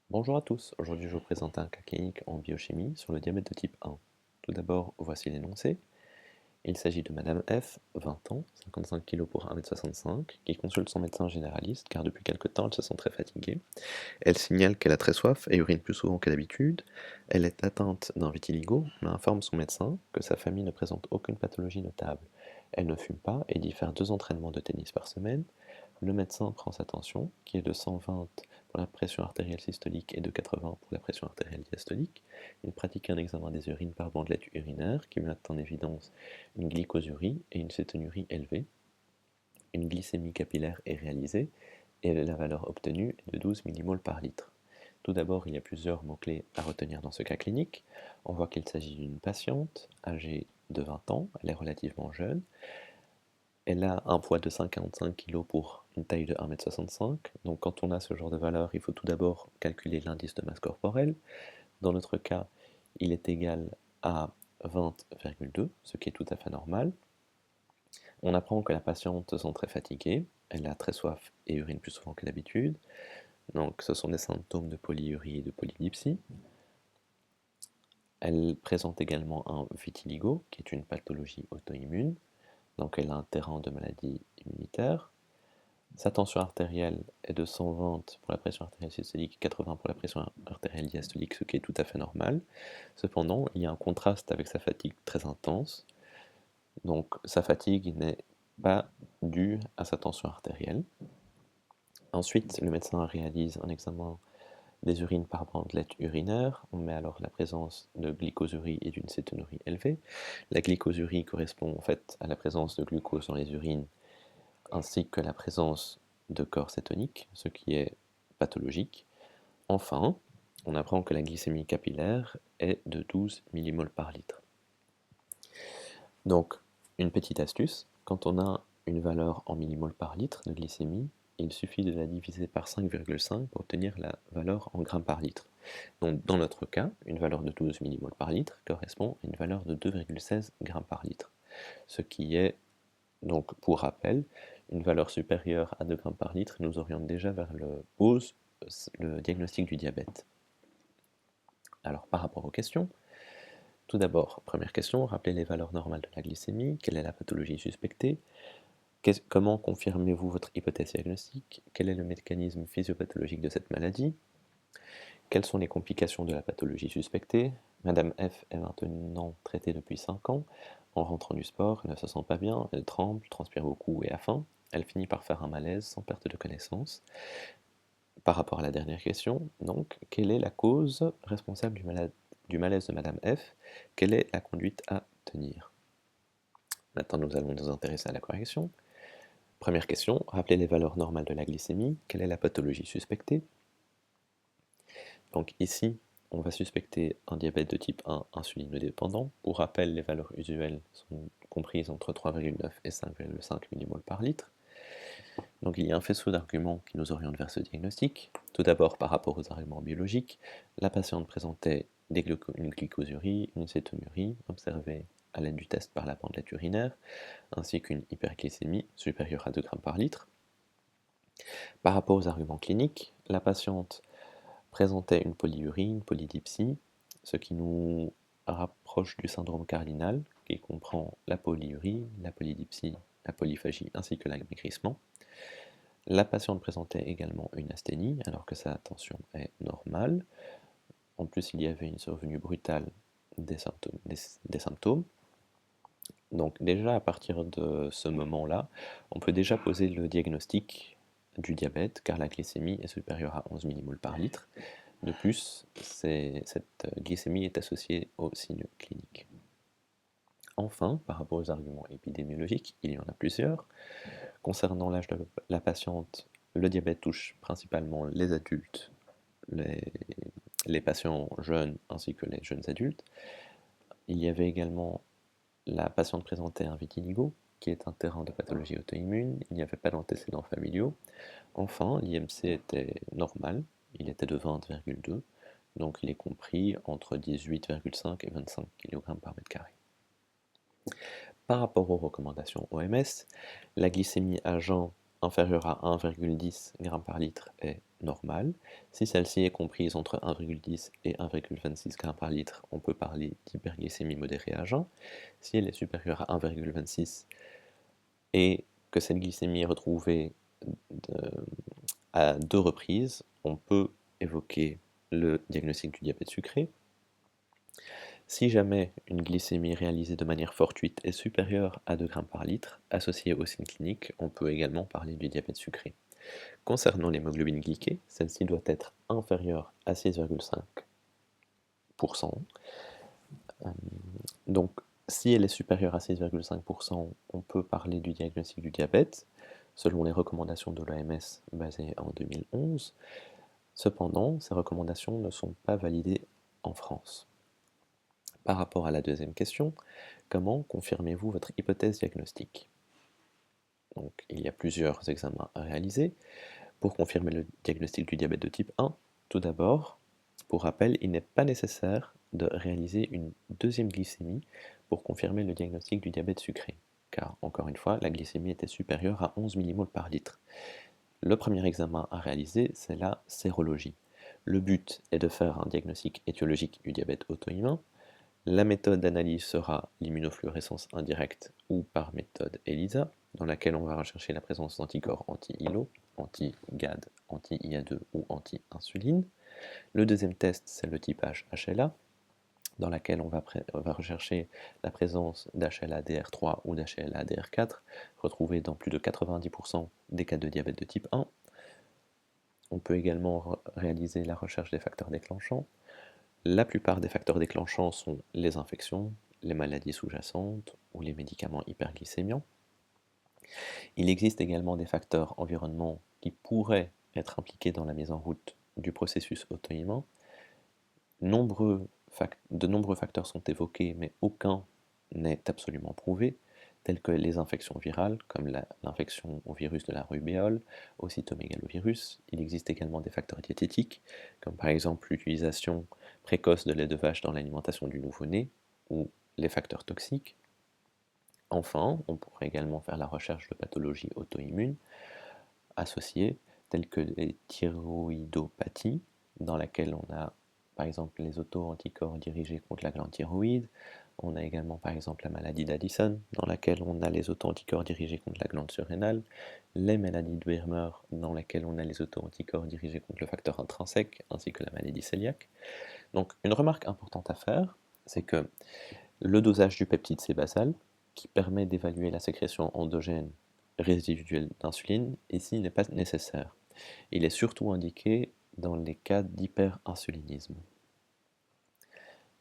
Bonjour à tous, aujourd'hui je vous présente un cas clinique en biochimie sur le diabète de type 1. Tout d'abord, voici l'énoncé. Il s'agit de Madame F, 20 ans, 55 kg pour 1,65 m, qui consulte son médecin généraliste car depuis quelque temps elle se sent très fatiguée. Elle signale qu'elle a très soif et urine plus souvent qu'à d'habitude. Elle est atteinte d'un vitiligo, mais informe son médecin que sa famille ne présente aucune pathologie notable. Elle ne fume pas et dit faire 2 entraînements de tennis par semaine. Le médecin prend sa tension, qui est de 120 pour la pression artérielle systolique et de 80 pour la pression artérielle diastolique. Il pratique un examen des urines par bandelette urinaire qui met en évidence une glycosurie et une cétonurie élevée. Une glycémie capillaire est réalisée et la valeur obtenue est de 12 millimoles par litre. Tout d'abord, il y a plusieurs mots-clés à retenir dans ce cas clinique. On voit qu'il s'agit d'une patiente âgée de 20 ans, elle est relativement jeune. Elle a un poids de 55 kg pour une taille de 1,65 m. Donc quand on a ce genre de valeur, il faut tout d'abord calculer l'indice de masse corporelle. Dans notre cas, il est égal à 20,2, ce qui est tout à fait normal. On apprend que la patiente se sent très fatiguée, elle a très soif et urine plus souvent que d'habitude. Donc ce sont des symptômes de polyurie et de polydipsie. Elle présente également un vitiligo, qui est une pathologie auto-immune. Donc elle a un terrain de maladie immunitaire. Sa tension artérielle est de 120 pour la pression artérielle systolique, 80 pour la pression artérielle diastolique, ce qui est tout à fait normal. Cependant, il y a un contraste avec sa fatigue très intense. Donc sa fatigue n'est pas due à sa tension artérielle. Ensuite, le médecin réalise un examen des urines par bandelette urinaire. On met alors la présence de glycosurie et d'une cétonurie élevée. La glycosurie correspond en fait à la présence de glucose dans les urines ainsi que la présence de corps cétoniques, ce qui est pathologique. Enfin, on apprend que la glycémie capillaire est de 12 millimoles par litre. Donc, une petite astuce, quand on a une valeur en millimoles par litre de glycémie, il suffit de la diviser par 5,5 pour obtenir la valeur en grammes par litre. Donc, dans notre cas, une valeur de 12 millimoles par litre correspond à une valeur de 2,16 grammes par litre, ce qui est, donc pour rappel, une valeur supérieure à 2 grammes par litre nous oriente déjà vers le diagnostic du diabète. Alors par rapport aux questions, tout d'abord, première question, rappelez les valeurs normales de la glycémie, quelle est la pathologie suspectée, comment confirmez-vous votre hypothèse diagnostique, quel est le mécanisme physiopathologique de cette maladie, quelles sont les complications de la pathologie suspectée. Madame F est maintenant traitée depuis 5 ans. En rentrant du sport, elle ne se sent pas bien, elle tremble, transpire beaucoup et a faim. Elle finit par faire un malaise sans perte de connaissance. Par rapport à la dernière question, donc, quelle est la cause responsable du malaise de Madame F? Quelle est la conduite à tenir? Maintenant, nous allons nous intéresser à la correction. Première question, rappelez les valeurs normales de la glycémie. Quelle est la pathologie suspectée? Donc ici, on va suspecter un diabète de type 1 insulinodépendant. Pour rappel, les valeurs usuelles sont comprises entre 3,9 et 5,5 millimoles par litre. Donc il y a un faisceau d'arguments qui nous oriente vers ce diagnostic. Tout d'abord, par rapport aux arguments biologiques, la patiente présentait une glycosurie, une cétonurie observée à l'aide du test par la bandelette urinaire, ainsi qu'une hyperglycémie supérieure à 2 grammes par litre. Par rapport aux arguments cliniques, la patiente présentait une polyurie, une polydipsie, ce qui nous rapproche du syndrome cardinal, qui comprend la polyurie, la polydipsie, la polyphagie ainsi que l'amaigrissement. La patiente présentait également une asthénie, alors que sa tension est normale. En plus, il y avait une survenue brutale des symptômes. Donc déjà, à partir de ce moment-là, on peut déjà poser le diagnostic du diabète, car la glycémie est supérieure à 11 millimoles par litre. De plus, cette glycémie est associée aux signes cliniques. Enfin, par rapport aux arguments épidémiologiques, il y en a plusieurs. Concernant l'âge de la patiente, le diabète touche principalement les adultes, les patients jeunes ainsi que les jeunes adultes. Il y avait également la patiente présentait un vitiligo, qui est un terrain de pathologie auto-immune. Il n'y avait pas d'antécédents familiaux. Enfin, l'IMC était normal, il était de 20,2, donc il est compris entre 18,5 et 25 kg par mètre carré. Par rapport aux recommandations OMS, la glycémie à jeun inférieure à 1,10 g par litre est normale. Si celle-ci est comprise entre 1,10 et 1,26 g par litre, on peut parler d'hyperglycémie modérée à jeun. Si elle est supérieure à 1,26 et que cette glycémie est retrouvée à 2 reprises, on peut évoquer le diagnostic du diabète sucré. Si jamais une glycémie réalisée de manière fortuite est supérieure à 2 g par litre, associée au signe clinique, on peut également parler du diabète sucré. Concernant l'hémoglobine glyquée, celle-ci doit être inférieure à 6,5%. Donc, si elle est supérieure à 6,5%, on peut parler du diagnostic du diabète, selon les recommandations de l'OMS basées en 2011. Cependant, ces recommandations ne sont pas validées en France. Par rapport à la deuxième question, comment confirmez-vous votre hypothèse diagnostique? Donc, il y a plusieurs examens à réaliser. Pour confirmer le diagnostic du diabète de type 1, tout d'abord, pour rappel, il n'est pas nécessaire de réaliser une deuxième glycémie pour confirmer le diagnostic du diabète sucré, car, encore une fois, la glycémie était supérieure à 11 mmol par litre. Le premier examen à réaliser, c'est la sérologie. Le but est de faire un diagnostic étiologique du diabète auto-immun. La méthode d'analyse sera l'immunofluorescence indirecte ou par méthode ELISA, dans laquelle on va rechercher la présence d'anticorps anti-ILO, anti-GAD, anti-IA2 ou anti-insuline. Le deuxième test, c'est le typage HLA, dans laquelle on va rechercher la présence d'HLA-DR3 ou d'HLA-DR4, retrouvés dans plus de 90% des cas de diabète de type 1. On peut également réaliser la recherche des facteurs déclenchants. La plupart des facteurs déclenchants sont les infections, les maladies sous-jacentes ou les médicaments hyperglycémiants. Il existe également des facteurs environnementaux qui pourraient être impliqués dans la mise en route du processus auto-immun. De nombreux facteurs sont évoqués, mais aucun n'est absolument prouvé, tels que les infections virales, comme l'infection au virus de la rubéole, au cytomégalovirus. Il existe également des facteurs diététiques, comme par exemple l'utilisation précoce de lait de vache dans l'alimentation du nouveau-né, ou les facteurs toxiques. Enfin, on pourrait également faire la recherche de pathologies auto-immunes associées, telles que les thyroïdopathies, dans laquelle on a par exemple les auto-anticorps dirigés contre la glande thyroïde. On a également par exemple la maladie d'Addison, dans laquelle on a les auto-anticorps dirigés contre la glande surrénale, les maladies de Wehrmer, dans laquelle on a les auto-anticorps dirigés contre le facteur intrinsèque, ainsi que la maladie cœliaque. Donc une remarque importante à faire, c'est que le dosage du peptide C basal, qui permet d'évaluer la sécrétion endogène résiduelle d'insuline, ici n'est pas nécessaire. Il est surtout indiqué dans les cas d'hyperinsulinisme.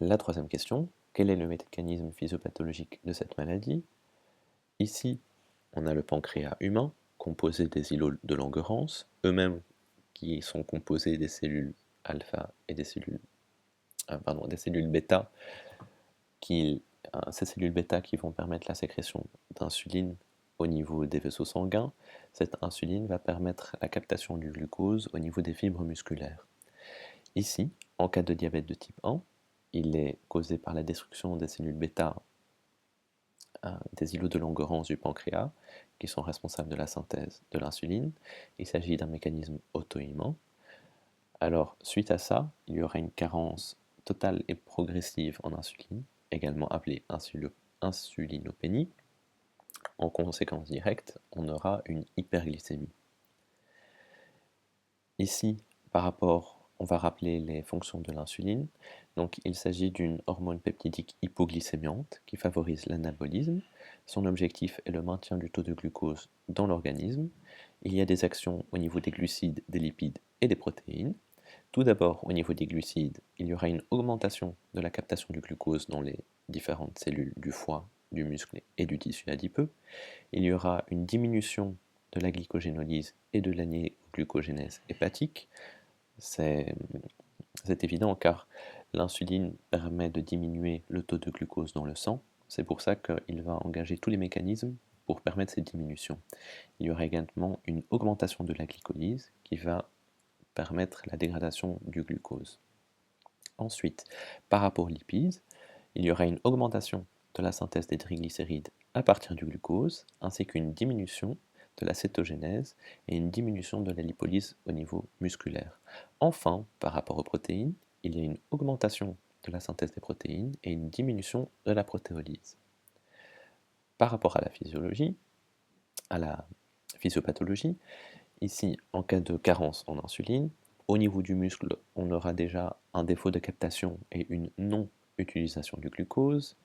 La troisième question, quel est le mécanisme physiopathologique de cette maladie? Ici, on a le pancréas humain, composé des îlots de Langerhans, eux-mêmes qui sont composés des cellules alpha et des cellules bêta, ces cellules bêta qui vont permettre la sécrétion d'insuline au niveau des vaisseaux sanguins. Cette insuline va permettre la captation du glucose au niveau des fibres musculaires. Ici, en cas de diabète de type 1, il est causé par la destruction des cellules bêta des îlots de Langerhans du pancréas, qui sont responsables de la synthèse de l'insuline. Il s'agit d'un mécanisme auto-immun. Alors, suite à ça, il y aura une carence totale et progressive en insuline, également appelée insulinopénie. En conséquence directe, on aura une hyperglycémie. Ici, on va rappeler les fonctions de l'insuline. Donc, il s'agit d'une hormone peptidique hypoglycémiante qui favorise l'anabolisme. Son objectif est le maintien du taux de glucose dans l'organisme. Il y a des actions au niveau des glucides, des lipides et des protéines. Tout d'abord, au niveau des glucides, il y aura une augmentation de la captation du glucose dans les différentes cellules du foie, du muscle et du tissu adipeux. Il y aura une diminution de la glycogénolyse et de l'anéoglucogénèse hépatique. C'est évident car l'insuline permet de diminuer le taux de glucose dans le sang. C'est pour ça qu'il va engager tous les mécanismes pour permettre cette diminution. Il y aura également une augmentation de la glycolyse qui va permettre la dégradation du glucose. Ensuite, par rapport aux lipides, il y aura une augmentation de la synthèse des triglycérides à partir du glucose, ainsi qu'une diminution de la cétogénèse et une diminution de la lipolyse au niveau musculaire. Enfin, par rapport aux protéines, il y a une augmentation de la synthèse des protéines et une diminution de la protéolyse. Par rapport à la physiologie, à la physiopathologie, ici, en cas de carence en insuline, au niveau du muscle, on aura déjà un défaut de captation et une non-utilisation du glucose.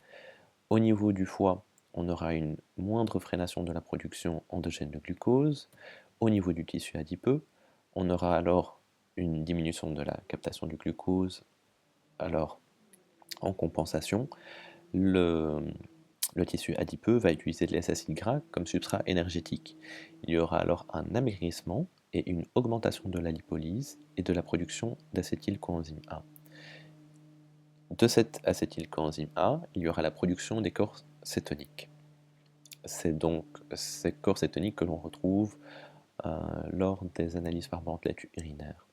Au niveau du foie, on aura une moindre freination de la production endogène de glucose. Au niveau du tissu adipeux, on aura alors une diminution de la captation du glucose. Alors, en compensation, le tissu adipeux va utiliser les acides gras comme substrat énergétique. Il y aura alors un amaigrissement et une augmentation de la lipolyse et de la production d'acétylcoenzyme A. De cette acétylcoenzyme A, il y aura la production des corps cétoniques. C'est donc ces corps cétoniques que l'on retrouve lors des analyses par bandelette urinaire.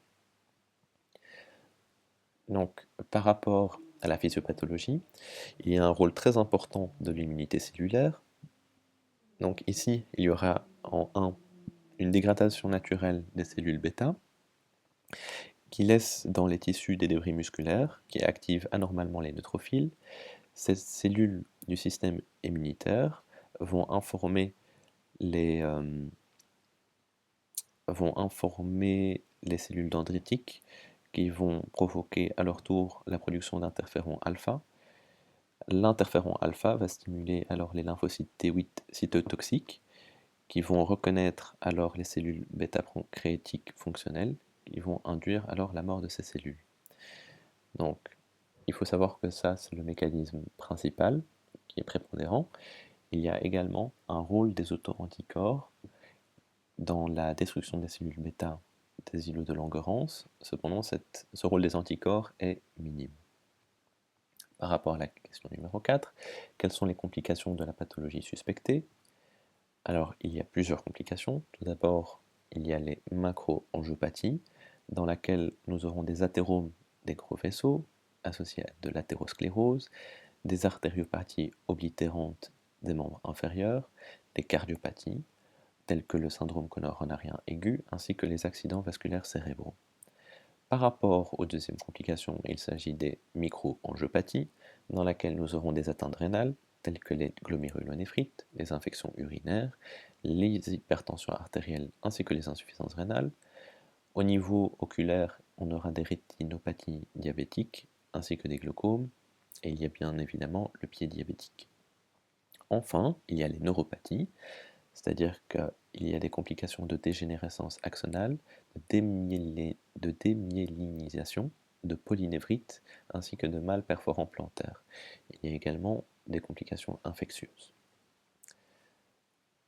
Donc, par rapport à la physiopathologie, il y a un rôle très important de l'immunité cellulaire. Donc ici, il y aura en 1 une dégradation naturelle des cellules bêta qui laisse dans les tissus des débris musculaires, qui active anormalement les neutrophiles. Ces cellules du système immunitaire vont informer les cellules dendritiques qui vont provoquer à leur tour la production d'interféron alpha. L'interféron alpha va stimuler alors les lymphocytes T8 cytotoxiques qui vont reconnaître alors les cellules bêta-pancréatiques fonctionnelles qui vont induire alors la mort de ces cellules. Donc, il faut savoir que ça, c'est le mécanisme principal qui est prépondérant. Il y a également un rôle des auto-anticorps dans la destruction des cellules bêta des îlots de Langerhans. Cependant, ce rôle des anticorps est minime. Par rapport à la question numéro 4, quelles sont les complications de la pathologie suspectée? Alors, il y a plusieurs complications. Tout d'abord, il y a les macroangiopathies, dans laquelle nous aurons des athéromes des gros vaisseaux, associés à de l'athérosclérose, des artériopathies oblitérantes des membres inférieurs, des cardiopathies, telles que le syndrome coronarien aigu, ainsi que les accidents vasculaires cérébraux. Par rapport aux deuxièmes complications, il s'agit des microangiopathies, dans laquelle nous aurons des atteintes rénales, telles que les glomérulonéphrite, les infections urinaires, les hypertensions artérielles ainsi que les insuffisances rénales. Au niveau oculaire, on aura des rétinopathies diabétiques ainsi que des glaucomes, et il y a bien évidemment le pied diabétique. Enfin, il y a les neuropathies, c'est-à-dire qu'il y a des complications de dégénérescence axonale, de démyélinisation, de polynévrite, ainsi que de mal perforant plantaire. Il y a également des complications infectieuses.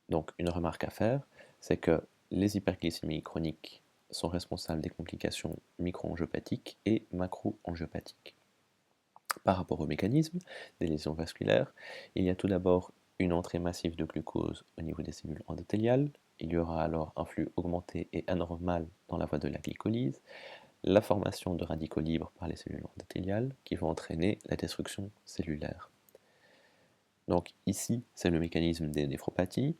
Donc une remarque à faire, c'est que les hyperglycémies chroniques sont responsables des complications microangiopathiques et macroangiopathiques. Par rapport au mécanisme des lésions vasculaires, il y a tout d'abord une entrée massive de glucose au niveau des cellules endothéliales, il y aura alors un flux augmenté et anormal dans la voie de la glycolyse, la formation de radicaux libres par les cellules endothéliales qui vont entraîner la destruction cellulaire. Donc ici, c'est le mécanisme des néphropathies.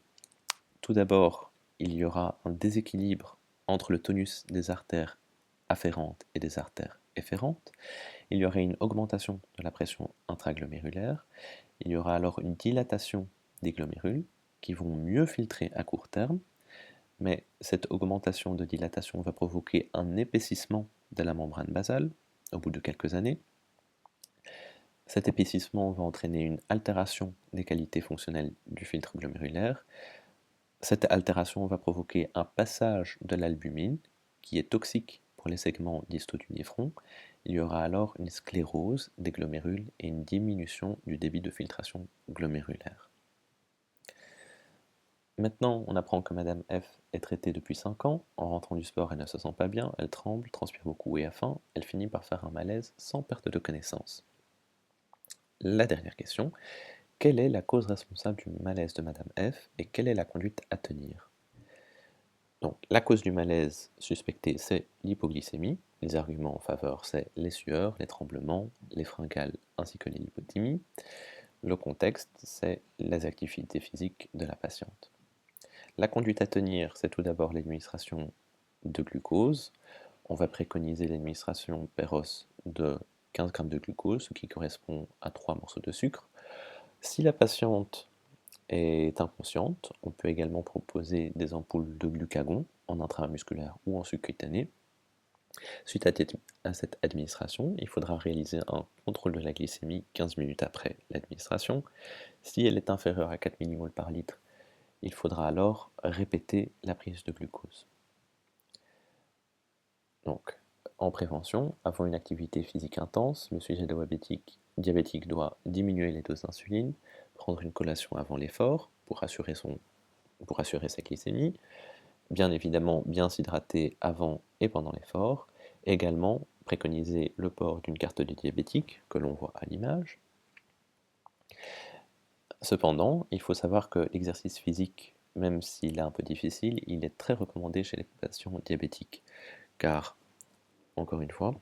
Tout d'abord, il y aura un déséquilibre entre le tonus des artères afférentes et des artères efférentes. Il y aurait une augmentation de la pression intraglomérulaire. Il y aura alors une dilatation des glomérules qui vont mieux filtrer à court terme, mais cette augmentation de dilatation va provoquer un épaississement de la membrane basale au bout de quelques années. Cet épaississement va entraîner une altération des qualités fonctionnelles du filtre glomérulaire. Cette altération va provoquer un passage de l'albumine qui est toxique pour les segments distaux du néphron. Il y aura alors une sclérose des glomérules et une diminution du débit de filtration glomérulaire. Maintenant, on apprend que Madame F est traitée depuis 5 ans. En rentrant du sport, elle ne se sent pas bien, elle tremble, transpire beaucoup et a faim. Elle finit par faire un malaise sans perte de connaissance. La dernière question, quelle est la cause responsable du malaise de Madame F et quelle est la conduite à tenir? Donc, la cause du malaise suspecté, c'est l'hypoglycémie. Les arguments en faveur, c'est les sueurs, les tremblements, les fringales ainsi que les lipothymies. Le contexte, c'est les activités physiques de la patiente. La conduite à tenir, c'est tout d'abord l'administration de glucose. On va préconiser l'administration per os de 15 g de glucose, ce qui correspond à 3 morceaux de sucre. Si la patiente est inconsciente, on peut également proposer des ampoules de glucagon en intramusculaire ou en subcutané. Suite à cette administration, il faudra réaliser un contrôle de la glycémie 15 minutes après l'administration. Si elle est inférieure à 4 mmol par litre, il faudra alors répéter la prise de glucose. Donc, en prévention, avant une activité physique intense, le sujet diabétique doit diminuer les doses d'insuline, prendre une collation avant l'effort pour assurer sa glycémie, bien évidemment bien s'hydrater avant et pendant l'effort, également préconiser le port d'une carte de diabétique que l'on voit à l'image. Cependant, il faut savoir que l'exercice physique, même s'il est un peu difficile, il est très recommandé chez les patients diabétiques, car, encore une fois,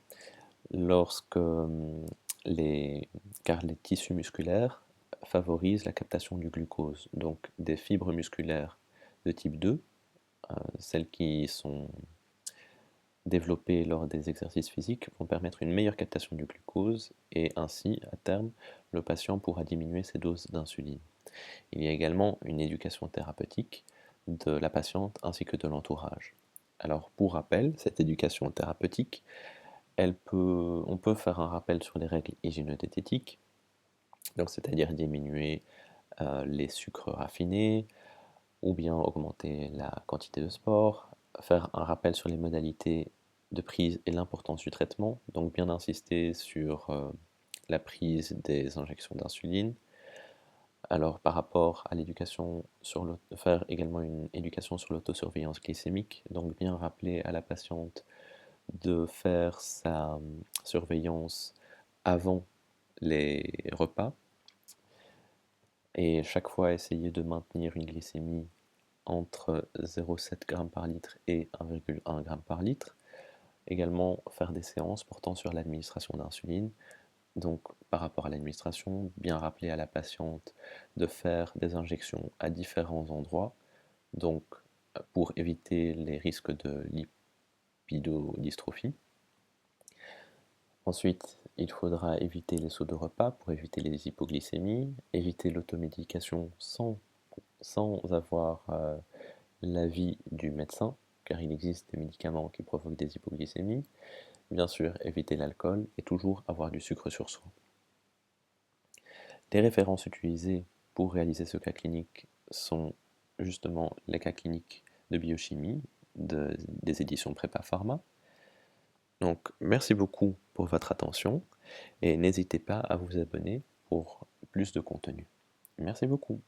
car les tissus musculaires favorisent la captation du glucose, donc des fibres musculaires de type 2, celles qui sont développées lors des exercices physiques, vont permettre une meilleure captation du glucose et ainsi, à terme, le patient pourra diminuer ses doses d'insuline. Il y a également une éducation thérapeutique de la patiente ainsi que de l'entourage. Alors, pour rappel, cette éducation thérapeutique, on peut faire un rappel sur les règles hygiéno-diététiques, donc c'est-à-dire diminuer les sucres raffinés, ou bien augmenter la quantité de sport, faire un rappel sur les modalités de prise et l'importance du traitement, donc bien insister sur la prise des injections d'insuline. Alors par rapport à l'éducation faire également une éducation sur l'autosurveillance glycémique, donc bien rappeler à la patiente de faire sa surveillance avant les repas et chaque fois essayer de maintenir une glycémie entre 0,7 g par litre et 1,1 g par litre. Également faire des séances portant sur l'administration d'insuline. Donc par rapport à l'administration, bien rappeler à la patiente de faire des injections à différents endroits, donc pour éviter les risques de lipidodystrophie. Ensuite, il faudra éviter les sauts de repas pour éviter les hypoglycémies, éviter l'automédication sans avoir l'avis du médecin, car il existe des médicaments qui provoquent des hypoglycémies. Bien sûr, éviter l'alcool et toujours avoir du sucre sur soi. Les références utilisées pour réaliser ce cas clinique sont justement les cas cliniques de biochimie des éditions Prépa Pharma. Donc, merci beaucoup pour votre attention et n'hésitez pas à vous abonner pour plus de contenu. Merci beaucoup.